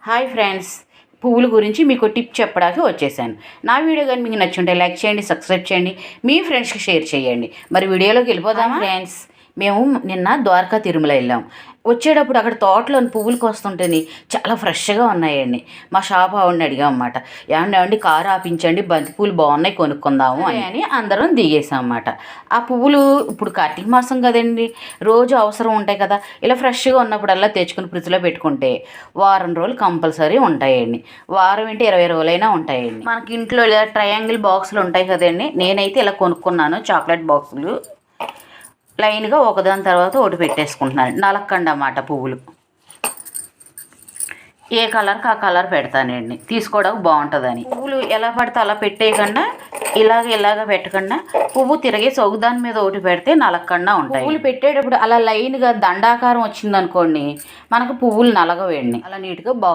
Hi friends, పువ్వుల గురించి మీకు టిప్ చెప్పడానికి వచ్చేసాను. నా వీడియో కానీ మీకు నచ్చుంటే లైక్ చేయండి, సబ్స్క్రైబ్ చేయండి, మీ ఫ్రెండ్స్కి షేర్ చేయండి. మరి వీడియోలోకి వెళ్ళిపోదామా ఫ్రెండ్స్? మేము నిన్న ద్వారకా తిరుమల వెళ్ళాం. వచ్చేటప్పుడు అక్కడ తోటలోని పువ్వులు కోస్తుంటేని చాలా ఫ్రెష్గా ఉన్నాయండి. మా షాప్ ఆవిడని అడిగాం అన్నమాట, ఏమండి కారు ఆపించండి, బంతి పూలు బాగున్నాయి కొనుక్కుందాము అని అందరం దిగేసాం అన్నమాట. ఆ పువ్వులు ఇప్పుడు కార్తీక మాసం కదండి, రోజు అవసరం ఉంటాయి కదా. ఇలా ఫ్రెష్గా ఉన్నప్పుడల్లా తెచ్చుకుని ఫ్రిడ్జ్లో పెట్టుకుంటే వారం రోజులు కంపల్సరీ ఉంటాయండి. వారం ఏంటి 20 రోజులైనా ఉంటాయండి. మనకి ఇంట్లో ఇలా ట్రయాంగిల్ బాక్సులు ఉంటాయి కదండి, నేనైతే ఇలా కొనుక్కున్నాను. చాక్లెట్ బాక్సులు లైన్గా ఒకదాని తర్వాత ఒకటి పెట్టేసుకుంటున్నాను. నలక్కండి అన్నమాట పువ్వులు. ఏ కలర్కి ఆ కలర్ పెడతానండి, తీసుకోవడానికి బాగుంటుందని. పువ్వులు ఎలా పడితే అలా పెట్టేయకుండా ఇలాగ పెట్టకుండా పువ్వు తిరిగేసి ఒకదాని మీద ఒకటి పెడితే నలగకుండా ఉంటాయి. పువ్వులు పెట్టేటప్పుడు అలా లైన్గా దండాకారం వచ్చిందనుకోండి, మనకు పువ్వులు నలగవేయండి. అలా నీట్గా బాక్స్